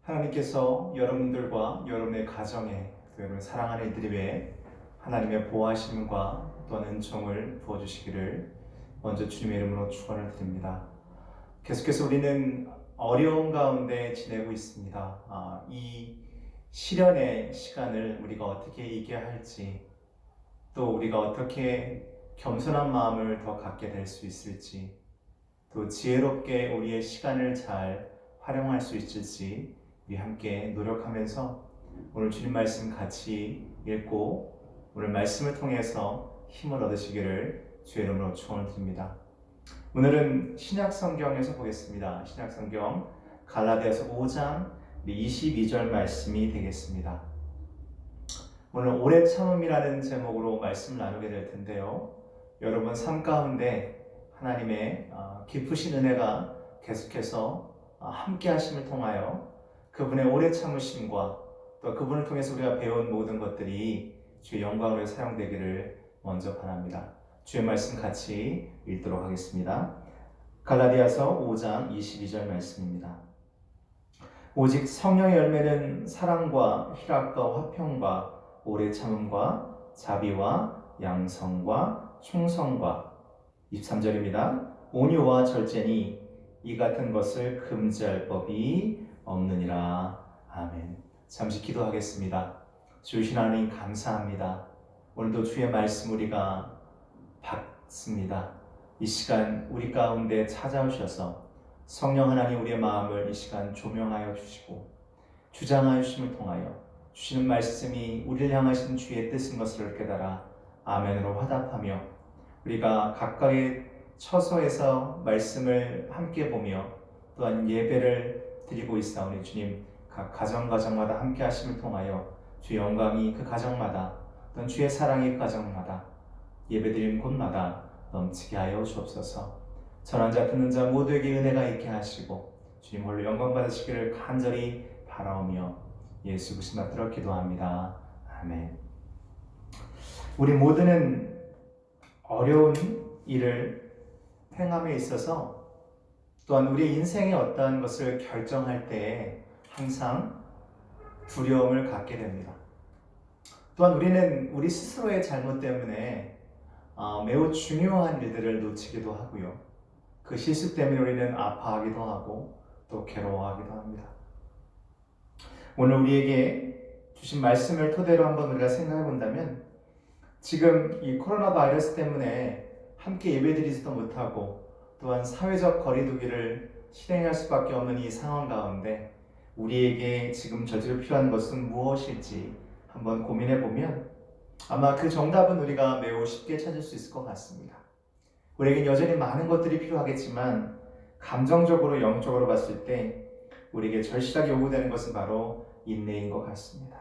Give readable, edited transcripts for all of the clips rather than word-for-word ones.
하나님께서 여러분들과 여러분의 가정에 또 여러분 사랑하는 이들이 위해 하나님의 보호하심과 또한 은총을 부어주시기를 먼저 주님의 이름으로 축원을 드립니다. 계속해서 우리는 어려운 가운데 지내고 있습니다. 이 시련의 시간을 우리가 어떻게 이겨야 할지, 또 우리가 어떻게 겸손한 마음을 더 갖게 될 수 있을지, 또 지혜롭게 우리의 시간을 잘 활용할 수 있을지 우리 함께 노력하면서 오늘 주님 말씀 같이 읽고 오늘 말씀을 통해서 힘을 얻으시기를 주의 이름으로 축원을 드립니다. 오늘은 신약 성경에서 보겠습니다. 신약 성경 갈라디아서 5장 22절 말씀이 되겠습니다. 오늘 오래 참음이라는 제목으로 말씀을 나누게 될 텐데요. 여러분 삶 가운데 하나님의 깊으신 은혜가 계속해서 함께 하심을 통하여 그분의 오래 참으심과 또 그분을 통해서 우리가 배운 모든 것들이 주의 영광으로 사용되기를 먼저 바랍니다. 주의 말씀 같이 읽도록 하겠습니다. 갈라디아서 5장 22절 말씀입니다. 오직 성령의 열매는 사랑과 희락과 화평과 오래 참음과 자비와 양성과 충성과 23절입니다. 온유와 절제니 이 같은 것을 금지할 법이 없느니라. 아멘. 잠시 기도하겠습니다. 주신 하나님 감사합니다. 오늘도 주의 말씀 우리가 받습니다. 이 시간 우리 가운데 찾아오셔서 성령 하나님 우리의 마음을 이 시간 조명하여 주시고 주장하여 주심을 통하여 주시는 말씀이 우리를 향하신 주의 뜻인 것을 깨달아 아멘으로 화답하며 우리가 각각의 처소에서 말씀을 함께 보며 또한 예배를 드리고 있사오니 주님 각 가정마다 함께 하심을 통하여 주의 영광이 그 가정마다 또한 주의 사랑이 그 가정마다 예배드린 곳마다 넘치게 하여 주옵소서. 전한 자 듣는 자 모두에게 은혜가 있게 하시고 주님 홀로 영광 받으시기를 간절히 바라오며 예수 그리스도 받들어 기도합니다. 아멘. 우리 모두는 어려운 일을 행함에 있어서 또한 우리의 인생의 어떠한 것을 결정할 때 항상 두려움을 갖게 됩니다. 또한 우리는 우리 스스로의 잘못 때문에 매우 중요한 일들을 놓치기도 하고요. 그 실수 때문에 우리는 아파하기도 하고 또 괴로워하기도 합니다. 오늘 우리에게 주신 말씀을 토대로 한번 우리가 생각해 본다면 지금 이 코로나 바이러스 때문에 함께 예배드리지도 못하고 또한 사회적 거리두기를 실행할 수밖에 없는 이 상황 가운데 우리에게 지금 저지로 필요한 것은 무엇일지 한번 고민해 보면 아마 그 정답은 우리가 매우 쉽게 찾을 수 있을 것 같습니다. 우리에겐 여전히 많은 것들이 필요하겠지만 감정적으로 영적으로 봤을 때 우리에게 절실하게 요구되는 것은 바로 인내인 것 같습니다.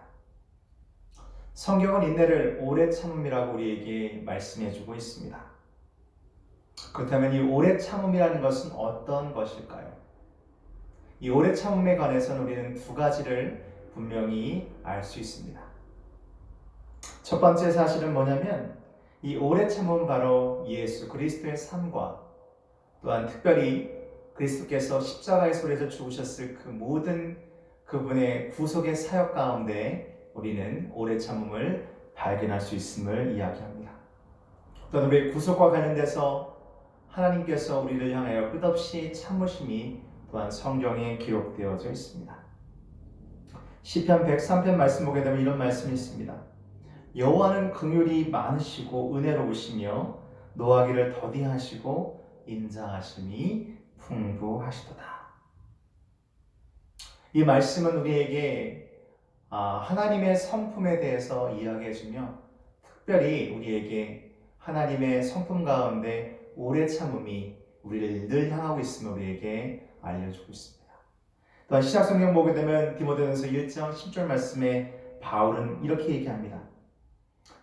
성경은 인내를 오래 참음이라고 우리에게 말씀해주고 있습니다. 그렇다면 이 오래 참음이라는 것은 어떤 것일까요? 이 오래 참음에 관해서는 우리는 두 가지를 분명히 알 수 있습니다. 첫 번째 사실은 뭐냐면 이 오래 참음은 바로 예수 그리스도의 삶과 또한 특별히 그리스도께서 십자가의 소리에서 죽으셨을 그 모든 그분의 구속의 사역 가운데 우리는 오래 참음을 발견할 수 있음을 이야기합니다. 또한 우리의 구속과 관련돼서 하나님께서 우리를 향하여 끝없이 참으심이 또한 성경에 기록되어져 있습니다. 시편 103편 말씀 보게 되면 이런 말씀이 있습니다. 여호와는 긍휼이 많으시고 은혜로우시며 노하기를 더디하시고 인자하심이 풍부하시도다. 이 말씀은 우리에게 하나님의 성품에 대해서 이야기해주며 특별히 우리에게 하나님의 성품 가운데 오래 참음이 우리를 늘 향하고 있음을 우리에게 알려주고 있습니다. 또한 신약 성경 보게 되면 디모데전서 1장 10절 말씀에 바울은 이렇게 얘기합니다.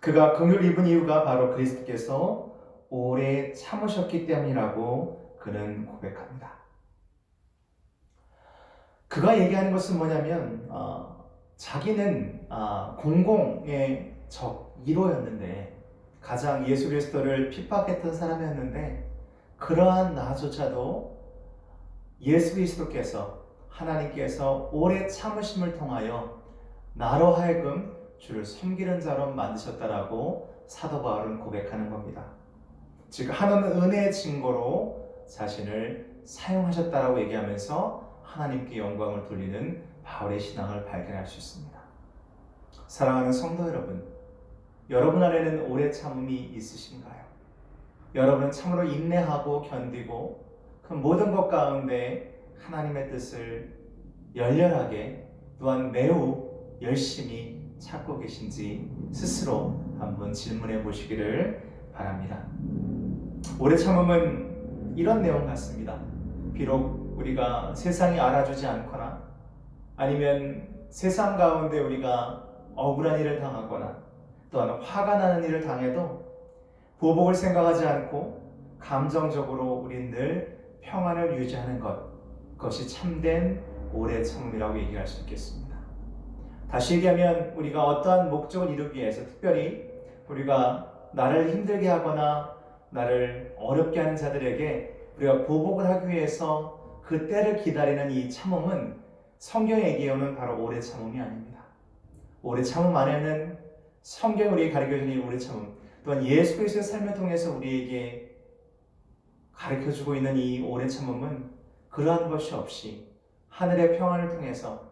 그가 긍휼을 입은 이유가 바로 그리스도께서 오래 참으셨기 때문이라고 그는 고백합니다. 그가 얘기하는 것은 뭐냐면 자기는 공공의 적 1호였는데 가장 예수 그리스도를 핍박했던 사람이었는데 그러한 나조차도 예수 그리스도께서 하나님께서 오래 참으심을 통하여 나로 하여금 주를 섬기는 자로 만드셨다라고 사도 바울은 고백하는 겁니다. 즉 하나님은 은혜의 증거로 자신을 사용하셨다라고 얘기하면서 하나님께 영광을 돌리는 바울의 신앙을 발견할 수 있습니다. 사랑하는 성도 여러분, 여러분 안에는 오래 참음이 있으신가요? 여러분은 참으로 인내하고 견디고 그 모든 것 가운데 하나님의 뜻을 열렬하게 또한 매우 열심히 찾고 계신지 스스로 한번 질문해 보시기를 바랍니다. 오래 참음은 이런 내용 같습니다. 비록 우리가 세상이 알아주지 않거나 아니면 세상 가운데 우리가 억울한 일을 당하거나 또한 화가 나는 일을 당해도 보복을 생각하지 않고 감정적으로 우린 늘 평안을 유지하는 그것이 참된 오래 참음이라고 얘기할 수 있겠습니다. 다시 얘기하면 우리가 어떠한 목적을 이루기 위해서 특별히 우리가 나를 힘들게 하거나 나를 어렵게 하는 자들에게 우리가 보복을 하기 위해서 그 때를 기다리는 이 참음은 성경에 얘기해오는 바로 오래 참음이 아닙니다. 오래 참음 안에는 성경이 우리에게 가르쳐주는 이 오래 참음 또한 예수 그리스도의 삶을 통해서 우리에게 가르쳐주고 있는 이 오래 참음은 그러한 것이 없이 하늘의 평안을 통해서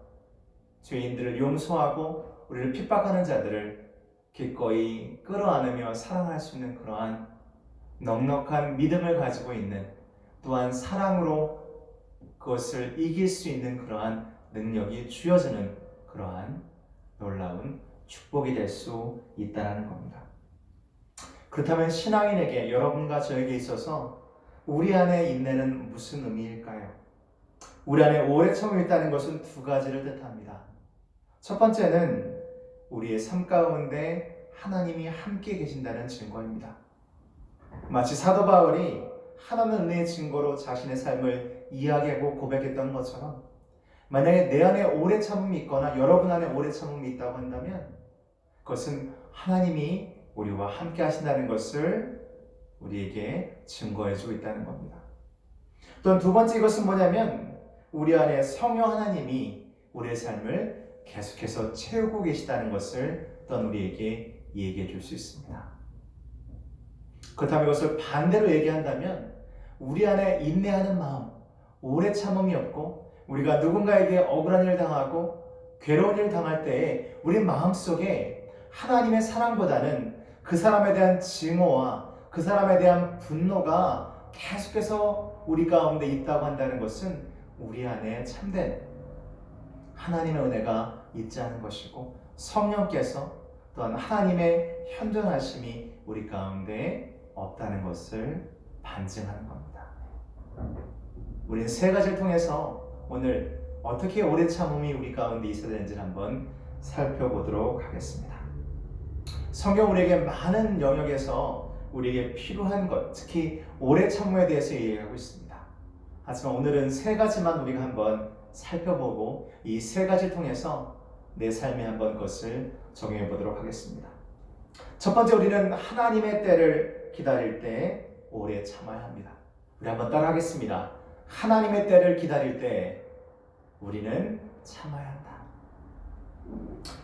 죄인들을 용서하고 우리를 핍박하는 자들을 기꺼이 끌어안으며 사랑할 수 있는 그러한 넉넉한 믿음을 가지고 있는 또한 사랑으로 그것을 이길 수 있는 그러한 능력이 주어지는 그러한 놀라운 축복이 될 수 있다는 겁니다. 그렇다면 신앙인에게 여러분과 저에게 있어서 우리 안에 인내는 무슨 의미일까요? 우리 안에 오래 참음이 있다는 것은 두 가지를 뜻합니다. 첫 번째는 우리의 삶 가운데 하나님이 함께 계신다는 증거입니다. 마치 사도 바울이 하나님의 은혜의 증거로 자신의 삶을 이야기하고 고백했던 것처럼 만약에 내 안에 오래 참음이 있거나 여러분 안에 오래 참음이 있다고 한다면 그것은 하나님이 우리와 함께 하신다는 것을 우리에게 증거해주고 있다는 겁니다. 또한 두 번째 이것은 뭐냐면 우리 안에 성령 하나님이 우리의 삶을 계속해서 채우고 계시다는 것을 또한 우리에게 얘기해 줄 수 있습니다. 그렇다면 이것을 반대로 얘기한다면 우리 안에 인내하는 마음, 오래 참음이 없고 우리가 누군가에게 억울한 일을 당하고 괴로운 일을 당할 때에 우리 마음속에 하나님의 사랑보다는 그 사람에 대한 증오와 그 사람에 대한 분노가 계속해서 우리 가운데 있다고 한다는 것은 우리 안에 참된 하나님의 은혜가 있지 않은 것이고 성령께서 또한 하나님의 현존하심이 우리 가운데 없다는 것을 반증하는 겁니다. 우리는 세 가지를 통해서 오늘 어떻게 오래 참음이 우리 가운데 있어야 되는지를 한번 살펴보도록 하겠습니다. 성경 우리에게 많은 영역에서 우리에게 필요한 것, 특히 오래 참음에 대해서 얘기하고 있습니다. 하지만 오늘은 세 가지만 우리가 한번 살펴보고 이 세 가지를 통해서 내 삶에 한번 그것을 적용해 보도록 하겠습니다. 첫 번째, 우리는 하나님의 때를 기다릴 때 오래 참아야 합니다. 우리 한번 따라 하겠습니다. 하나님의 때를 기다릴 때 우리는 참아야 한다.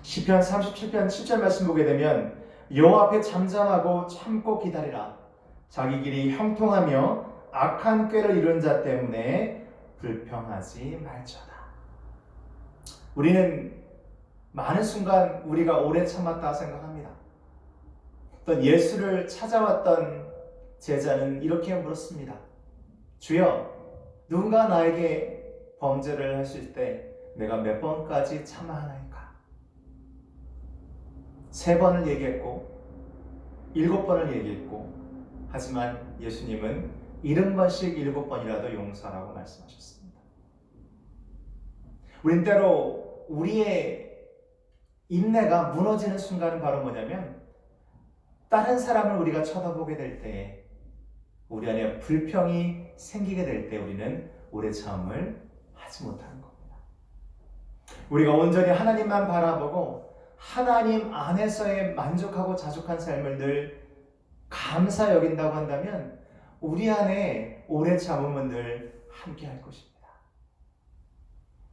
시편 37편 7절 말씀 보게 되면 여호와 앞에 잠잠하고 참고 기다리라. 자기 길이 형통하며 악한 꾀를 이룬 자 때문에 불평하지 말지어다. 우리는 많은 순간 우리가 오래 참았다 생각합니다. 어떤 예수를 찾아왔던 제자는 이렇게 물었습니다. 주여, 누군가 나에게 범죄를 했을 때 내가 몇 번까지 참아 하나이까? 3번을 얘기했고 7번을 얘기했고 하지만 예수님은 70번씩 7번이라도 용서하라고 말씀하셨습니다. 우린 때로 우리의 인내가 무너지는 순간은 바로 뭐냐면 다른 사람을 우리가 쳐다보게 될 때 우리 안에 불평이 생기게 될 때 우리는 오래 참음을 하지 못하는 겁니다. 우리가 온전히 하나님만 바라보고 하나님 안에서의 만족하고 자족한 삶을 늘 감사 여긴다고 한다면 우리 안에 오래 참음은 늘 함께 할 것입니다.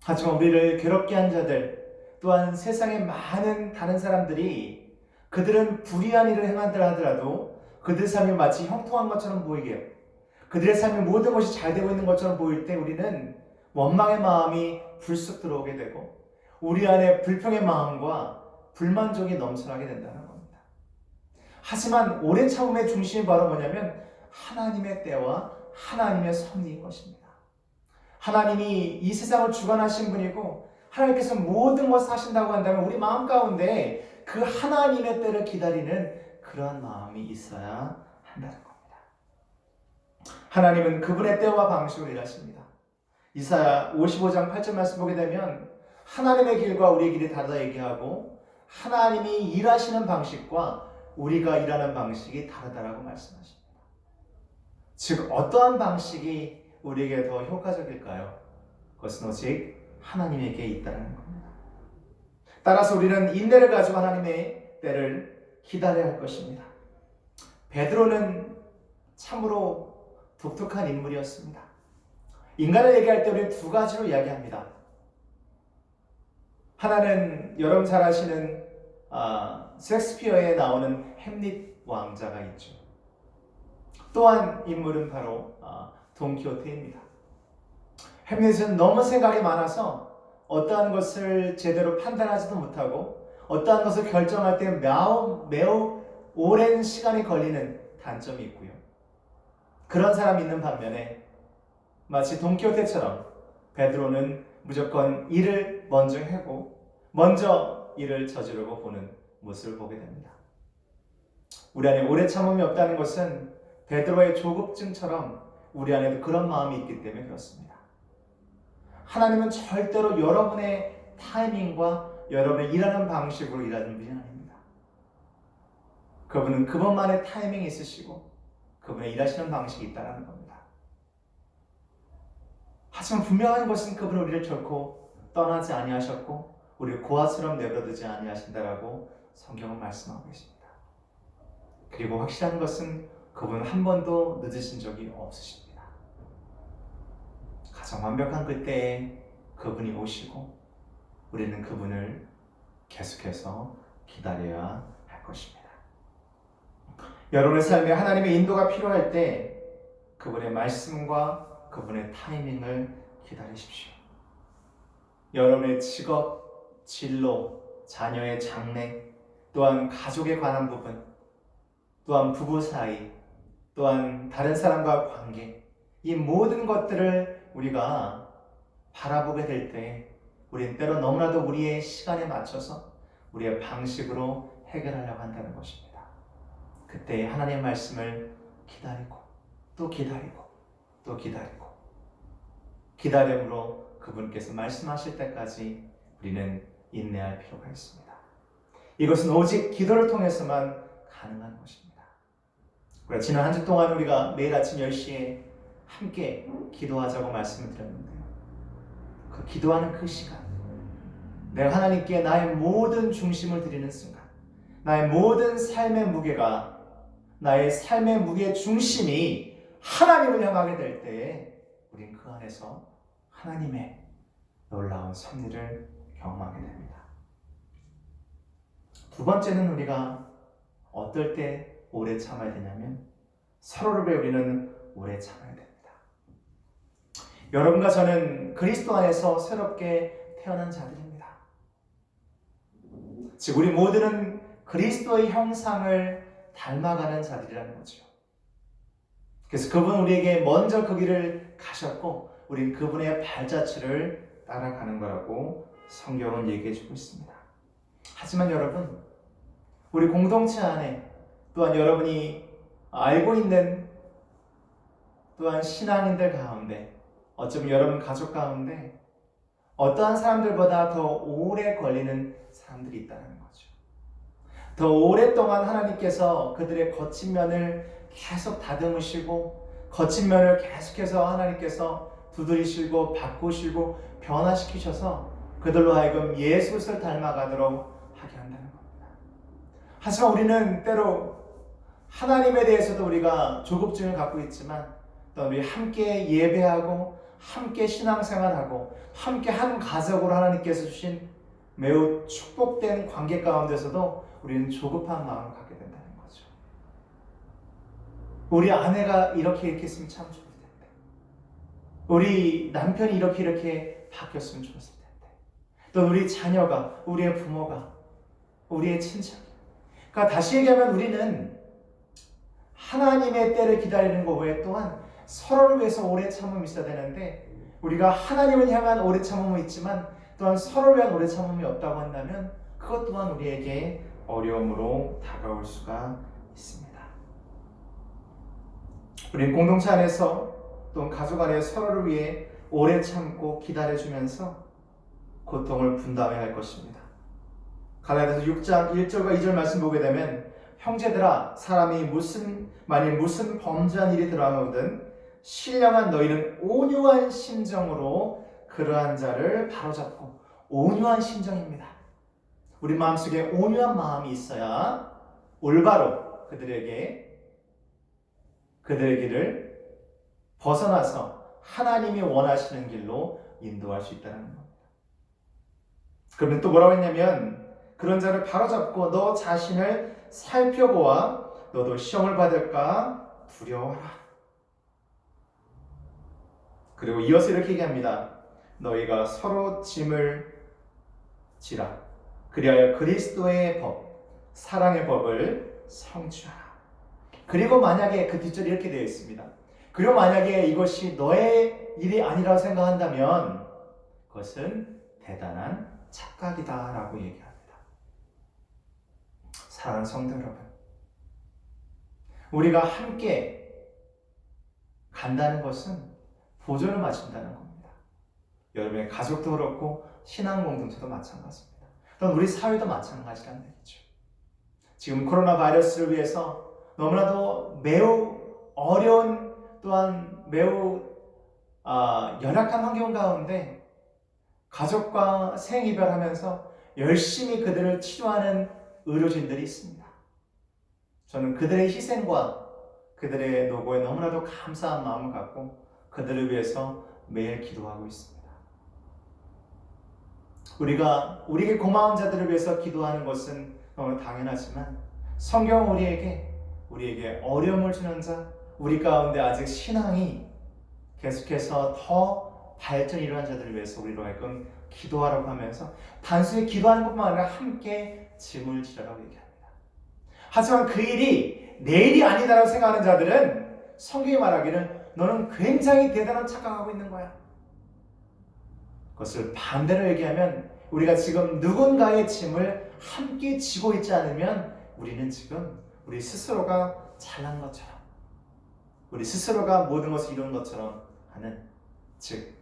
하지만 우리를 괴롭게 한 자들, 또한 세상의 많은 다른 사람들이 그들은 불의한 일을 행한다 하더라도 그들의 삶이 마치 형통한 것처럼 보이게 해요. 그들의 삶의 모든 것이 잘 되고 있는 것처럼 보일 때 우리는 원망의 마음이 불쑥 들어오게 되고 우리 안에 불평의 마음과 불만족이 넘쳐나게 된다는 겁니다. 하지만 오래 참음의 중심이 바로 뭐냐면 하나님의 때와 하나님의 섭리인 것입니다. 하나님이 이 세상을 주관하신 분이고 하나님께서 모든 것을 하신다고 한다면 우리 마음 가운데 그 하나님의 때를 기다리는 그러한 마음이 있어야 한다는 겁니다. 하나님은 그분의 때와 방식으로 일하십니다. 이사야 55장 8절 말씀 보게 되면 하나님의 길과 우리의 길이 다르다 얘기하고 하나님이 일하시는 방식과 우리가 일하는 방식이 다르다라고 말씀하십니다. 즉 어떠한 방식이 우리에게 더 효과적일까요? 그것은 오직 하나님에게 있다는 겁니다. 따라서 우리는 인내를 가지고 하나님의 때를 기다려야 할 것입니다. 베드로는 참으로 독특한 인물이었습니다. 인간을 얘기할 때 우리는 두 가지로 이야기합니다. 하나는 여러분 잘 아시는 셰익스피어에 나오는 햄릿 왕자가 있죠. 또한 인물은 바로 돈키호테입니다. 햄릿은 너무 생각이 많아서 어떠한 것을 제대로 판단하지도 못하고 어떠한 것을 결정할 때 매우 오랜 시간이 걸리는 단점이 있고요. 그런 사람이 있는 반면에 마치 돈키호테처럼 베드로는 무조건 일을 먼저 하고 먼저 일을 저지르고 보는 모습을 보게 됩니다. 우리 안에 오래 참음이 없다는 것은 베드로의 조급증처럼 우리 안에도 그런 마음이 있기 때문에 그렇습니다. 하나님은 절대로 여러분의 타이밍과 여러분의 일하는 방식으로 일하는 분이 아닙니다. 그분은 그분만의 타이밍이 있으시고 그분의 일하시는 방식이 있다는 겁니다. 하지만 분명한 것은 그분은 우리를 결코 떠나지 아니하셨고 우리를 고아처럼 내버려두지 아니하신다라고 성경은 말씀하고 계십니다. 그리고 확실한 것은 그분은 한 번도 늦으신 적이 없으십니다. 가장 완벽한 그때에 그분이 오시고 우리는 그분을 계속해서 기다려야 할 것입니다. 여러분의 삶에 하나님의 인도가 필요할 때 그분의 말씀과 그분의 타이밍을 기다리십시오. 여러분의 직업, 진로, 자녀의 장래, 또한 가족에 관한 부분, 또한 부부 사이, 또한 다른 사람과 관계, 이 모든 것들을 우리가 바라보게 될 때 우리는 때로 너무나도 우리의 시간에 맞춰서 우리의 방식으로 해결하려고 한다는 것입니다. 그때 하나님의 말씀을 기다리고 또 기다리고 또 기다리고 기다림으로 그분께서 말씀하실 때까지 우리는 인내할 필요가 있습니다. 이것은 오직 기도를 통해서만 가능한 것입니다. 지난 한 주 동안 우리가 매일 아침 10시에 함께 기도하자고 말씀을 드렸는데요. 그 기도하는 그 시간, 내가 하나님께 나의 모든 중심을 드리는 순간, 나의 모든 삶의 무게가, 나의 삶의 무게의 중심이 하나님을 향하게 될 때에 우린 그 안에서 하나님의 놀라운 섭리를 경험하게 됩니다. 두 번째는 우리가 어떨 때 오래 참아야 되냐면 서로를 배우리는 오래 참아야 됩니다. 여러분과 저는 그리스도 안에서 새롭게 태어난 자들입니다. 즉 우리 모두는 그리스도의 형상을 닮아가는 자들이라는 거죠. 그래서 그분 우리에게 먼저 그 길을 가셨고 우린 그분의 발자취를 따라가는 거라고 성경은 얘기해 주고 있습니다. 하지만 여러분, 우리 공동체 안에 또한 여러분이 알고 있는 또한 신앙인들 가운데 어쩌면 여러분 가족 가운데 어떠한 사람들보다 더 오래 걸리는 사람들이 있다는 거죠. 더 오랫동안 하나님께서 그들의 거친 면을 계속 다듬으시고 거친 면을 계속해서 하나님께서 두드리시고 바꾸시고 변화시키셔서 그들로 하여금 예수를 닮아가도록 하게 한다는 겁니다. 하지만 우리는 때로 하나님에 대해서도 우리가 조급증을 갖고 있지만 또 우리 함께 예배하고 함께 신앙생활하고 함께 한 가족으로 하나님께서 주신 매우 축복된 관계 가운데서도 우리는 조급한 마음을 갖게 된다는 거죠. 우리 아내가 이렇게 했으면 참 좋을 텐데, 우리 남편이 이렇게 바뀌었으면 좋았을 텐데, 또 우리 자녀가, 우리의 부모가, 우리의 친척. 그러니까 다시 얘기하면 우리는 하나님의 때를 기다리는 것 외에 또한 서로를 위해서 오래 참음이 있어야 되는데, 우리가 하나님을 향한 오래 참음은 있지만 또한 서로를 위한 오래 참음이 없다고 한다면 그것 또한 우리에게 어려움으로 다가올 수가 있습니다. 우리 공동체 안에서 또 가족 안에 서로를 위해 오래 참고 기다려주면서 고통을 분담해야 할 것입니다. 갈라디아서 6장 1절과 2절 말씀 보게 되면, 형제들아, 사람이 만일 무슨 범죄한 일이 들어오든 신령한 너희는 온유한 심정으로 그러한 자를 바로잡고. 온유한 심정입니다. 우리 마음속에 온유한 마음이 있어야 올바로 그들의 길을 벗어나서 하나님이 원하시는 길로 인도할 수 있다는 겁니다. 그러면 또 뭐라고 했냐면, 그런 자를 바로잡고 너 자신을 살펴보아 너도 시험을 받을까 두려워하라. 그리고 이어서 이렇게 얘기합니다. 너희가 서로 짐을 지라. 그리하여 그리스도의 법, 사랑의 법을 성취하라. 그리고 만약에 그 뒷절이 이렇게 되어 있습니다. 그리고 만약에 이것이 너의 일이 아니라고 생각한다면 그것은 대단한 착각이다 라고 얘기합니다. 사랑하는 성도 여러분, 우리가 함께 간다는 것은 보조를 맞춘다는 겁니다. 여러분의 가족도 그렇고 신앙 공동체도 마찬가지입니다. 또는 우리 사회도 마찬가지라는 얘기죠. 지금 코로나 바이러스를 위해서 너무나도 매우 어려운, 또한 매우 열악한 환경 가운데 가족과 생이별하면서 열심히 그들을 치료하는 의료진들이 있습니다. 저는 그들의 희생과 그들의 노고에 너무나도 감사한 마음을 갖고 그들을 위해서 매일 기도하고 있습니다. 우리가 우리에게 고마운 자들을 위해서 기도하는 것은 너무 당연하지만, 성경은 우리에게 어려움을 주는 자, 우리 가운데 아직 신앙이 계속해서 더 발전이 일어난 자들을 위해서 우리로 하여금 기도하라고 하면서, 단순히 기도하는 것만 아니라 함께 짐을 지라라고 얘기합니다. 하지만 그 일이 내 일이 아니다라고 생각하는 자들은 성경이 말하기를 너는 굉장히 대단한 착각하고 있는 거야. 그것을 반대로 얘기하면, 우리가 지금 누군가의 짐을 함께 지고 있지 않으면 우리는 지금 우리 스스로가 잘난 것처럼, 우리 스스로가 모든 것을 이룬 것처럼 하는, 즉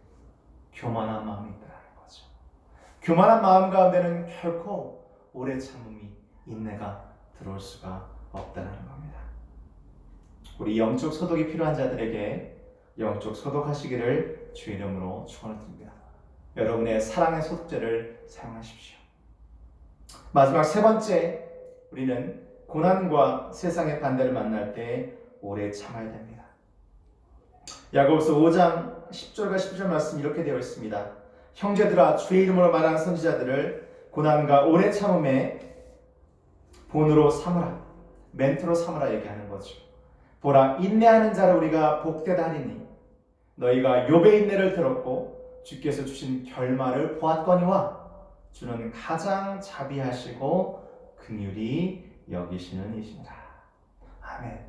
교만한 마음이 있다는 거죠. 교만한 마음 가운데는 결코 오래 참음이, 인내가 들어올 수가 없다는 겁니다. 우리 영적 소독이 필요한 자들에게 영적 소독하시기를 주의 이름으로 축원을 드립니다. 여러분의 사랑의 소독제를 사용하십시오. 마지막 세 번째, 우리는 고난과 세상의 반대를 만날 때 오래 참아야 됩니다. 야고보서 5장 10절과 11절 말씀 이렇게 되어 있습니다. 형제들아, 주의 이름으로 말하는 선지자들을 고난과 오래 참음에 본으로 삼으라, 멘토로 삼으라 얘기하는 거죠. 보라, 인내하는 자를 우리가 복되다 하리니 너희가 욥의 인내를 들었고 주께서 주신 결말을 보았거니와 주는 가장 자비하시고 긍휼히 여기시는 이시니라. 아멘.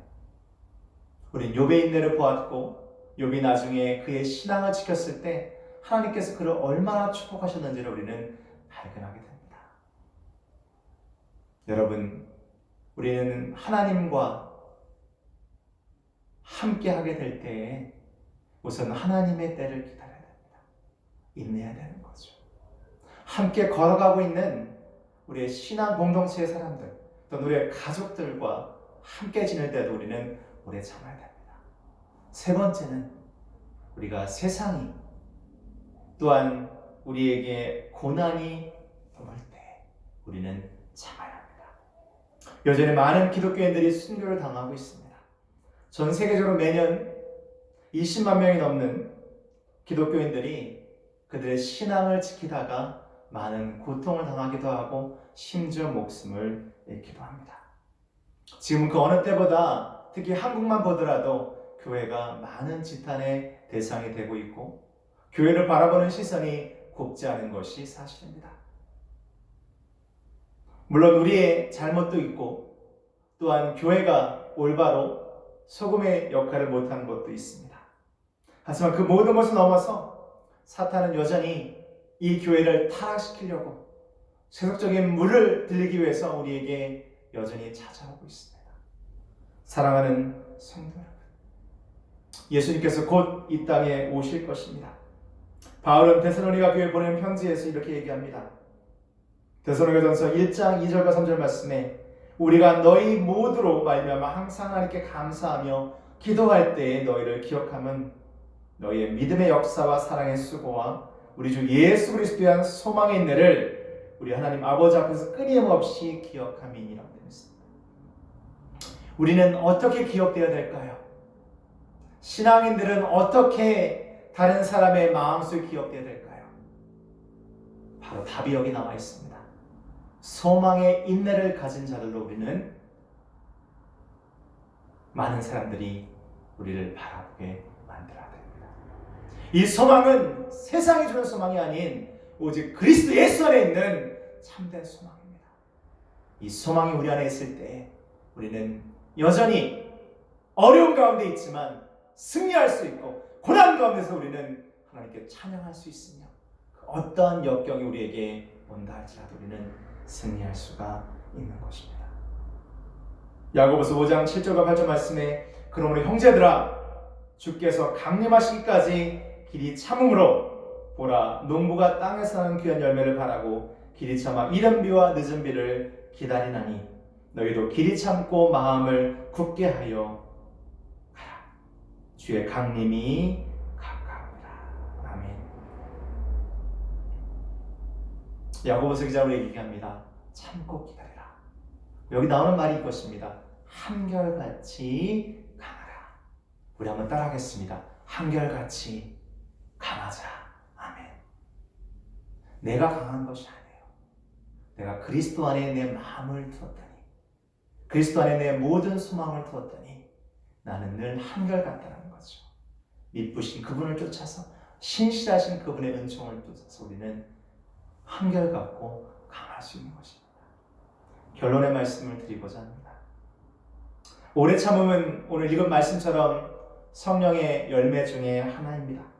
우린 욥의 인내를 보았고 욥이 나중에 그의 신앙을 지켰을 때 하나님께서 그를 얼마나 축복하셨는지를 우리는 발견하게 됩니다. 여러분, 우리는 하나님과 함께 하게 될 때에 우선 하나님의 때를 기다려야 됩니다. 인내해야 되는 거죠. 함께 걸어가고 있는 우리의 신앙 공동체의 사람들, 또 우리의 가족들과 함께 지낼 때도 우리는 오래 참아야 됩니다. 세 번째는 우리가 세상이 또한 우리에게 고난이 올 때 우리는 참아야 합니다. 요즘에 많은 기독교인들이 순교를 당하고 있습니다. 전 세계적으로 매년 20만 명이 넘는 기독교인들이 그들의 신앙을 지키다가 많은 고통을 당하기도 하고 심지어 목숨을 잃기도 합니다. 지금 그 어느 때보다 특히 한국만 보더라도 교회가 많은 지탄의 대상이 되고 있고 교회를 바라보는 시선이 곱지 않은 것이 사실입니다. 물론 우리의 잘못도 있고 또한 교회가 올바로 소금의 역할을 못하는 것도 있습니다. 하지만 그 모든 것을 넘어서 사탄은 여전히 이 교회를 타락시키려고 세속적인 물을 들리기 위해서 우리에게 여전히 찾아오고 있습니다. 사랑하는 성도 여러분, 예수님께서 곧 이 땅에 오실 것입니다. 바울은 데살로니가 교회에 보낸 편지에서 이렇게 얘기합니다. 데살로니가전서 1장 2절과 3절 말씀에 우리가 너희 모두로 말미암아 항상 하나님께 감사하며 기도할 때에 너희를 기억함은 너희의 믿음의 역사와 사랑의 수고와 우리 주 예수 그리스도에 대한 소망의 인내를 우리 하나님 아버지 앞에서 끊임없이 기억함이니라고 되어 있습니다. 우리는 어떻게 기억되어야 될까요? 신앙인들은 어떻게 다른 사람의 마음속에 기억되어야 될까요? 바로 답이 여기 나와 있습니다. 소망의 인내를 가진 자들로 우리는 많은 사람들이 우리를 바라보게 만들어야 됩니다. 이 소망은 세상이 주는 소망이 아닌 오직 그리스도 예수 안에 있는 참된 소망입니다. 이 소망이 우리 안에 있을 때 우리는 여전히 어려운 가운데 있지만 승리할 수 있고 고난 가운데서 우리는 하나님께 찬양할 수 있으며 어떠한 역경이 우리에게 온다 할지라도 우리는 승리할 수가 있는 것입니다. 야고보서 5장 7절과 8절 말씀에 그러므로 형제들아 주께서 강림하시기까지 길이 참음으로 보라 농부가 땅에서 나는 귀한 열매를 바라고 길이 참아 이른 비와 늦은 비를 기다리나니 너희도 길이 참고 마음을 굳게 하여 가라. 주의 강림이 가까우니라. 아멘. 야고보서 기자로 얘기합니다. 참고 기다리라. 여기 나오는 말이 이것입니다. 한결같이 강하라. 우리 한번 따라하겠습니다. 한결같이 강하자. 아멘. 내가 강한 것이 아니에요. 내가 그리스도 안에 내 마음을 두었다니, 그리스도 안에 내 모든 소망을 두었다니 나는 늘 한결같다는 거죠. 미쁘신 그분을 쫓아서 신실하신 그분의 은총을 쫓아서 우리는 한결같고 강할 수 있는 것입니다. 결론의 말씀을 드리고자 합니다. 오래 참음은 오늘 읽은 말씀처럼 성령의 열매 중에 하나입니다.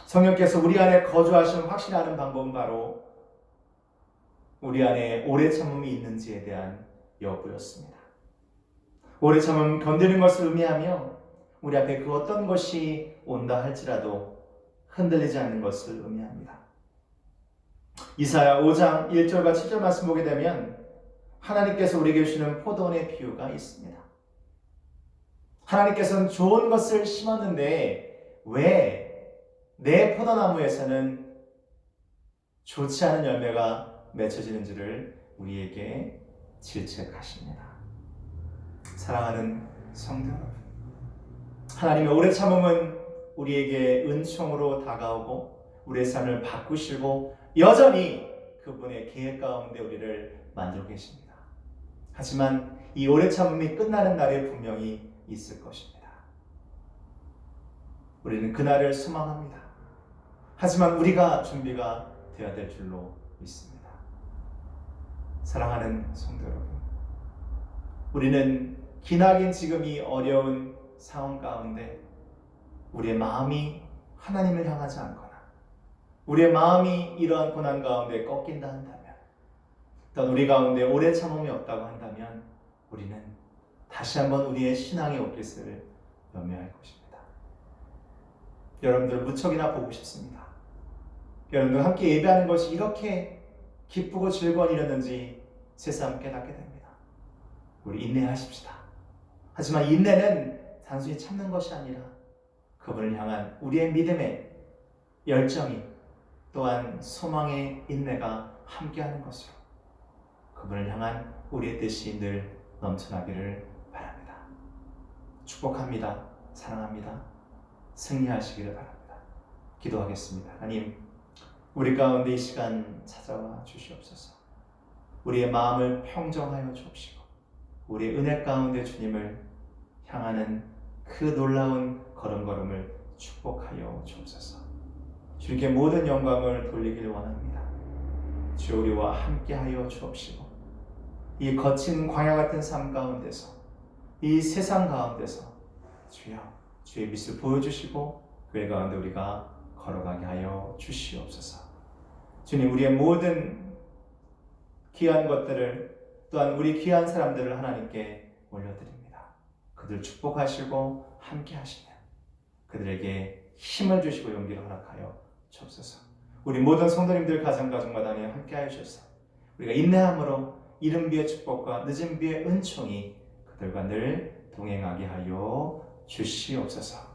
성령께서 우리 안에 거주하시는 확신하는 방법은 바로 우리 안에 오래 참음이 있는지에 대한 여부였습니다. 오래 참음 견디는 것을 의미하며 우리 앞에 그 어떤 것이 온다 할지라도 흔들리지 않는 것을 의미합니다. 이사야 5장 1절과 7절 말씀 보게 되면 하나님께서 우리에게 주시는 포도원의 비유가 있습니다. 하나님께서는 좋은 것을 심었는데 왜 내 포도나무에서는 좋지 않은 열매가 맺혀지는지를 우리에게 질책하십니다. 사랑하는 성도 여러분, 하나님의 오래 참음은 우리에게 은총으로 다가오고 우리의 삶을 바꾸시고 여전히 그분의 계획 가운데 우리를 만들고 계십니다. 하지만 이 오래 참음이 끝나는 날이 분명히 있을 것입니다. 우리는 그날을 소망합니다. 하지만 우리가 준비가 되어야 될 줄로 믿습니다. 사랑하는 성도 여러분, 우리는 기나긴 지금 이 어려운 상황 가운데 우리의 마음이 하나님을 향하지 않거나 우리의 마음이 이러한 고난 가운데 꺾인다 한다면, 또 우리 가운데 오래 참음이 없다고 한다면 우리는 다시 한번 우리의 신앙의 옷깃을 염려할 것입니다. 여러분들 무척이나 보고 싶습니다. 여러분들 함께 예배하는 것이 이렇게 기쁘고 즐거운 일이었는지 새삼 깨닫게 됩니다. 우리 인내하십시다. 하지만 인내는 단순히 참는 것이 아니라 그분을 향한 우리의 믿음의 열정이 또한 소망의 인내가 함께하는 것으로 그분을 향한 우리의 뜻이 늘 넘쳐나기를 바랍니다. 축복합니다. 사랑합니다. 승리하시기를 바랍니다. 기도하겠습니다. 하나님, 우리 가운데 이 시간 찾아와 주시옵소서. 우리의 마음을 평정하여 주옵시고 우리의 은혜 가운데 주님을 향하는 그 놀라운 걸음걸음을 축복하여 주옵소서. 주님께 모든 영광을 돌리길 원합니다. 주 우리와 함께하여 주옵시고 이 거친 광야 같은 삶 가운데서 이 세상 가운데서 주여 주의 빛을 보여주시고 그 가운데 우리가 걸어가게 하여 주시옵소서. 주님, 우리의 모든 귀한 것들을 또한 우리 귀한 사람들을 하나님께 올려드립니다. 그들 축복하시고 함께 하시며 그들에게 힘을 주시고 용기를 허락하여 주옵소서. 우리 모든 성도님들 가정마다 함께 하여 주셔서 우리가 인내함으로 이른 비의 축복과 늦은 비의 은총이 그들과 늘 동행하게 하여 주시옵소서.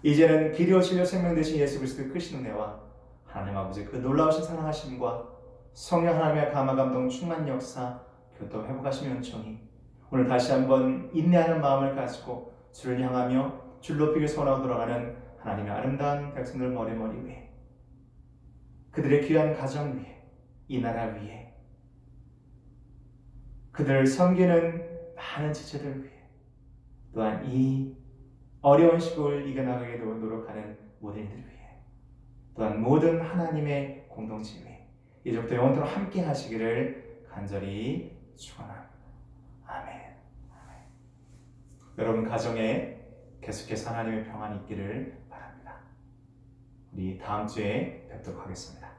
이제는 길이 오시려 생명 되신 예수 그리스도의 크신 은혜와 하나님 아버지 그 놀라우신 사랑하심과 성령 하나님의 감화 감동 충만 역사 교통 회복하시는 은총이 오늘 다시 한번 인내하는 마음을 가지고 주를 향하며 줄 높이기 소원하고 돌아가는 하나님의 아름다운 백성들 머리 위에 그들의 귀한 가정 위에 이 나라 위에 그들을 섬기는 많은 지체들 위해 또한 이 어려운 시국을 이겨나가게 노력하는 모든 이들 위해 또한 모든 하나님의 공동체 위해 이제부터 영원토록 함께 하시기를 간절히 축원합니다. 아멘. 여러분 가정에 계속해서 하나님의 평안이 있기를 바랍니다. 우리 다음 주에 뵙도록 하겠습니다.